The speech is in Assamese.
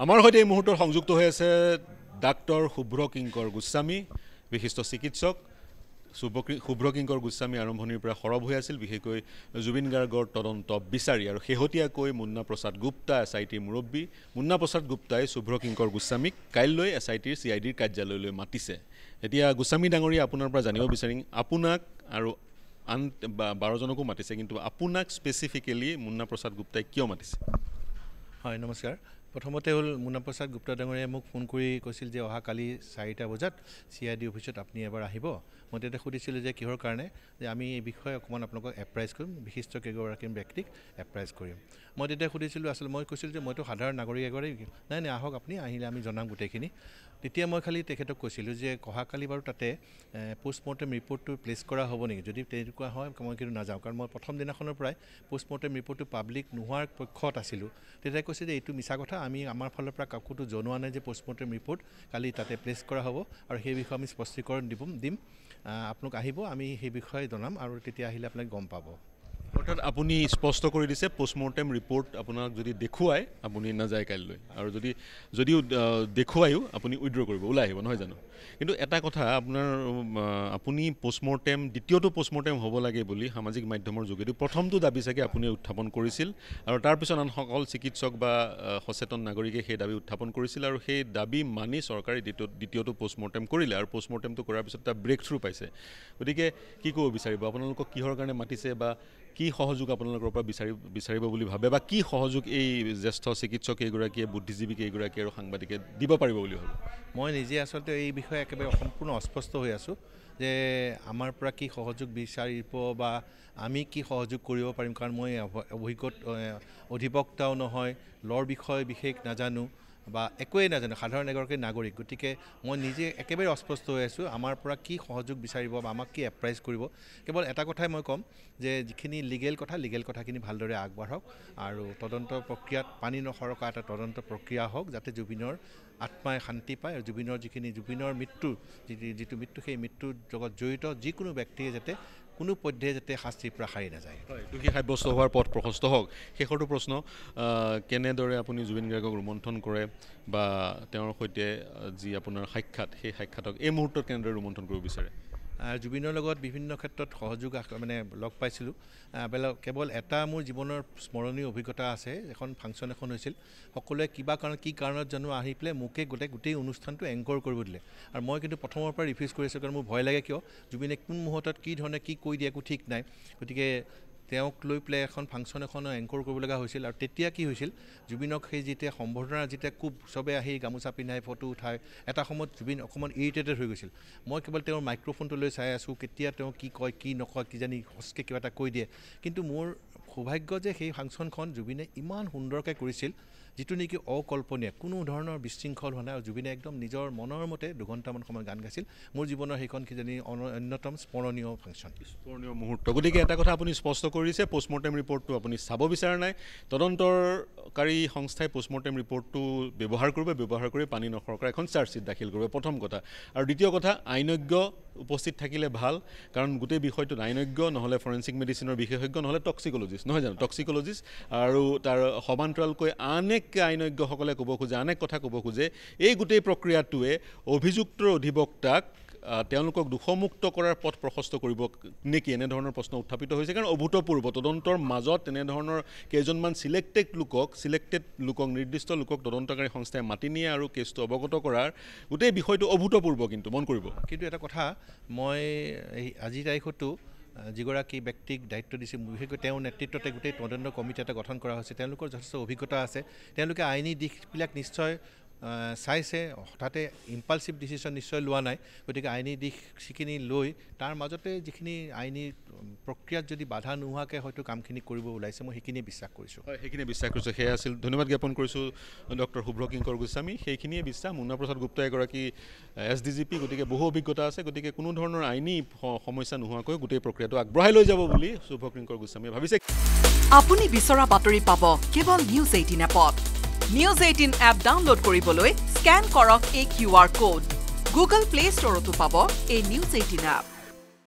আমাৰ সৈতে এই মুহূৰ্তত সংযুক্ত হৈ আছে ডাক্তৰ শুভ্ৰ কিংকৰ গোস্বামী বিশিষ্ট চিকিৎসক শুভ্ৰ কিংকৰ গোস্বামী আৰম্ভণিৰ পৰা সৰব হৈ আছিল বিশেষকৈ জুবিন গাৰ্গৰ তদন্ত বিচাৰি আৰু শেহতীয়াকৈ মুন্না প্ৰসাদ গুপ্তা এছআইটিৰ মুৰব্বী মুন্না প্ৰসাদ গুপ্তাই শুভ্ৰ কিংকৰ গোস্বামীক কাইলৈ এছআইটিৰ চিআইডিৰ কাৰ্যালয়লৈ মাতিছে এতিয়া গোস্বামী ডাঙৰীয়া আপোনাৰ পৰা জানিব বিচাৰিম আপোনাক আৰু আন 12জনকো মাতিছে কিন্তু আপোনাক স্পেচিফিকেলি মুন্না প্ৰসাদ গুপ্তাই কিয় মাতিছে হয় নমস্কাৰ প্ৰথমতে হল মুন্না প্ৰসাদ গুপ্তা ডাঙৰীয়াই মোক ফোন কৰি কৈছিল যে অহা কালি 4টা বজাত চিআইডি অফিচত আপুনি এবাৰ আহিব মই তেতিয়া সুধিছিলোঁ যে কিহৰ কাৰণে যে আমি এই বিষয়ে অকমান আপোনালোকক এপ্ৰাইজ কৰিম বিশিষ্ট কেইগৰাকী ব্যক্তিক এপ্ৰাইজ কৰিম মই তেতিয়া সুধিছিলোঁ আসলে মই কৈছিলোঁ যে মইতো সাধাৰণ নাগৰিক এগৰাকী নাই আহক আপুনি আহিলে আমি জনাম গোটেইখিনি তেতিয়া মই খালি তেখেতক কৈছিলোঁ যে অহাকালি বাৰু তাতে পোষ্টমৰ্টেম ৰিপৰ্টটো প্লেচ কৰা হ'ব নেকি যদি তেনেকুৱা হয় মই কিন্তু নাযাওঁ কাৰণ মই প্ৰথম দিনাখনৰ পৰাই পোষ্টমৰ্টেম ৰিপৰ্টটো পাব্লিক নোহোৱাৰ পক্ষত আছিলোঁ তেতিয়া কৈছে যে এইটো মিছা কথা আমি আমাৰ ফালৰ পৰা কাকোতো জনোৱা নাই যে পোষ্টমৰ্টেম ৰিপৰ্ট কালি তাতে প্লেচ কৰা হ'ব আৰু সেই বিষয়ে আমি স্পষ্টীকৰণ দিম আপোনাক আহিব আমি সেই বিষয়ে জনাম আৰু তেতিয়া আহিলে আপোনাক গম পাব অৰ্থাৎ আপুনি স্পষ্ট কৰি দিছে পোষ্টমৰ্টেম ৰিপৰ্ট আপোনাক যদি দেখুৱায় আপুনি নাযায় কাইলৈ আৰু যদিও দেখুৱায়ো আপুনি উইথড্ৰ কৰিব ওলাই আহিব নহয় জানো কিন্তু এটা কথা আপোনাৰ আপুনি পোষ্টমৰ্টেম দ্বিতীয়টো পোষ্টমৰ্টেম হ'ব লাগে বুলি সামাজিক মাধ্যমৰ যোগেদি প্ৰথমটো দাবী চাগে আপুনি উত্থাপন কৰিছিল আৰু তাৰপিছত আন সকল চিকিৎসক বা সচেতন নাগৰিকে সেই দাবী উত্থাপন কৰিছিল আৰু সেই দাবী মানি চৰকাৰে দ্বিতীয়টো পোষ্টমৰ্টেম কৰিলে আৰু পোষ্টমৰ্টেমটো কৰাৰ পিছত এটা ব্ৰেক থ্ৰু পাইছে গতিকে কি ক'ব বিচাৰিব আপোনালোকক কিহৰ কাৰণে মাতিছে বা কি সহযোগ আপোনালোকৰ পৰা বিচাৰিব বুলি ভাবে বা কি সহযোগ এই জ্যেষ্ঠ চিকিৎসক এগৰাকীয়ে বুদ্ধিজীৱী এগৰাকী আৰু সাংবাদিকে দিব পাৰিব বুলি ভাবে মই নিজে আসলতে এই বিষয়ে একেবাৰে সম্পূৰ্ণ অস্পষ্ট হৈ আছোঁ যে আমাৰ পৰা কি সহযোগ বিচাৰিব বা আমি কি সহযোগ কৰিব পাৰিম কাৰণ মই অভিজ্ঞ অধিবক্তাও নহয় লৰ বিষয়ে বিশেষ নাজানো বা একোৱেই নাজানো সাধাৰণ এগৰাকী নাগৰিক গতিকে মই নিজে একেবাৰে অস্পষ্ট হৈ আছোঁ আমাৰ পৰা কি সহযোগ বিচাৰিব বা আমাক কি এপ্ৰাইজ কৰিব কেৱল এটা কথাই মই ক'ম যে যিখিনি লিগেল কথাখিনি ভালদৰে আগবাঢ়ক আৰু তদন্ত প্ৰক্ৰিয়াত পানী নসৰকা এটা তদন্ত প্ৰক্ৰিয়া হওক যাতে জুবিনৰ আত্মাই শান্তি পায় আৰু জুবিনৰ মৃত্যু যিটো মৃত্যু সেই মৃত্যুৰ লগত জড়িত যিকোনো ব্যক্তিয়ে যাতে কোনো পধ্যে যাতে শাস্তিৰ পৰা সাৰি নাযায় দোষী সাব্যস্ত হোৱাৰ পথ প্ৰশস্ত হওক শেষৰটো প্ৰশ্ন কেনেদৰে আপুনি জুবিন গাৰ্গক ৰোমন্থন কৰে বা তেওঁৰ সৈতে যি আপোনাৰ সাক্ষাৎ সেই সাক্ষাতক এই মুহূৰ্তত কেনেদৰে ৰোমন্থন কৰিব বিচাৰে জুবিনৰ লগত বিভিন্ন ক্ষেত্ৰত সহযোগ মানে লগ পাইছিলোঁ কেৱল এটা মোৰ জীৱনৰ স্মৰণীয় অভিজ্ঞতা আছে এখন ফাংচন এখন হৈছিল সকলোৱে কি কাৰণত জানো আহি পেলাই মোকে গোটেই অনুষ্ঠানটো এংকৰ কৰিব দিলে আৰু মই কিন্তু প্ৰথমৰ পৰা ৰিফিউজ কৰিছোঁ কাৰণ মোৰ ভয় লাগে কিয় জুবিনে কোন মুহূৰ্তত কি ধৰণে কি কৈ দিয়ে একো ঠিক নাই গতিকে তেওঁক লৈ পেলাই এখন ফাংচন এখন এংকৰ কৰিব লগা হৈছিল আৰু তেতিয়া কি হৈছিল জুবিনক সেই যেতিয়া সম্বৰ্ধনা যেতিয়া খুব চবে আহি গামোচা পিন্ধাই ফটো উঠাই এটা সময়ত জুবিন অকণমান ইৰিটেটেড হৈ গৈছিল মই কেৱল তেওঁৰ মাইক্ৰফোনটো লৈ চাই আছোঁ কেতিয়া তেওঁ কি কয় কি নকয় কিজানি সঁচকৈ কিবা এটা কৈ দিয়ে কিন্তু মোৰ সৌভাগ্য যে সেই ফাংচনখন জুবিনে ইমান সুন্দৰকৈ কৰিছিল যিটো নেকি অকল্পনীয় কোনো ধৰণৰ বিশৃংখল হোৱা নাই আৰু জুবিনে একদম নিজৰ মনৰ মতে 2 ঘণ্টামান সময় গান গাইছিল মোৰ জীৱনৰ সেইখন কিজানি অন্যতম স্মৰণীয় ফাংচন স্মৰণীয় মুহূৰ্ত গতিকে এটা কথা আপুনি স্পষ্ট কৰিছে পোষ্টমৰ্টেম ৰিপৰ্টটো আপুনি চাব বিচৰা নাই তদন্তকাৰী সংস্থাই পোষ্টমৰ্টেম ৰিপৰ্টটো ব্যৱহাৰ কৰি পানী নসৰকাৰ এখন চাৰ্জশ্বিট দাখিল কৰিব প্ৰথম কথা আৰু দ্বিতীয় কথা আইনজ্ঞ উপস্থিত থাকিলে ভাল কাৰণ গোটেই বিষয়টো আইনজ্ঞ নহলে ফৰেনচিক মেডিচিনৰ বিশেষজ্ঞ নহলে টক্সিকোলজিষ্ট নহয় জানো টক্সিকোলজিষ্ট আৰু তাৰ সমান্তৰালকৈ আনেক আইনজ্ঞসকলে ক'ব খোজে আনেক কথা ক'ব খোজে এই গোটেই প্ৰক্ৰিয়াটোৱে অভিযুক্তৰ অধিবক্তাক তেওঁলোকক দোষমুক্ত কৰাৰ পথ প্ৰশস্ত কৰিব নেকি এনেধৰণৰ প্ৰশ্ন উত্থাপিত হৈছে কাৰণ অভূতপূৰ্ব তদন্তৰ মাজত এনেধৰণৰ কেইজনমান সিলেক্টেড লোকক নিৰ্দিষ্ট লোকক তদন্তকাৰী সংস্থাই মাতি নিয়ে আৰু কেছটো অৱগত কৰাৰ গোটেই বিষয়টো অভূতপূৰ্ব কিন্তু মন কৰিব কিন্তু এটা কথা মই আজিৰ তাৰিখতো যিগৰাকী ব্যক্তিক দায়িত্ব দিছে বিশেষকৈ তেওঁৰ নেতৃত্বতে গোটেই তদন্ত কমিটি এটা গঠন কৰা হৈছে তেওঁলোকৰ যথেষ্ট অভিজ্ঞতা আছে তেওঁলোকে আইনী দিশবিলাক নিশ্চয় চাইছে হঠাতে ইম্পালচিভ ডিচিশ্যন নিশ্চয় লোৱা নাই গতিকে আইনী দিশ সিখিনি লৈ তাৰ মাজতে যিখিনি আইনী প্ৰক্ৰিয়াত যদি বাধা নোহোৱাকৈ হয়তো কামখিনি কৰিব ওলাইছে মই সেইখিনিয়ে বিশ্বাস কৰিছোঁ সেয়া আছিল ধন্যবাদ জ্ঞাপন কৰিছোঁ ডক্টৰ শুভ্ৰ কিংকৰ গোস্বামী সেইখিনিয়ে বিশ্বাস মুন্না প্ৰসাদ গুপ্তা এগৰাকী SDGP গতিকে বহু অভিজ্ঞতা আছে গতিকে কোনো ধৰণৰ আইনী সমস্যা নোহোৱাকৈ গোটেই প্ৰক্ৰিয়াটো আগবঢ়াই লৈ যাব বুলি শুভ্ৰ কিংকৰ গোস্বামীয়ে ভাবিছে আপুনি বিচৰা বাতৰি পাব কেৱল নিউজ 18 এপত নিউজ 18 এপ ডাউনলোড কৰিবলৈ স্ক্যান কৰক এই QR কোড গুগল প্লে ষ্টৰতো পাব এই নিউজ 18 এপ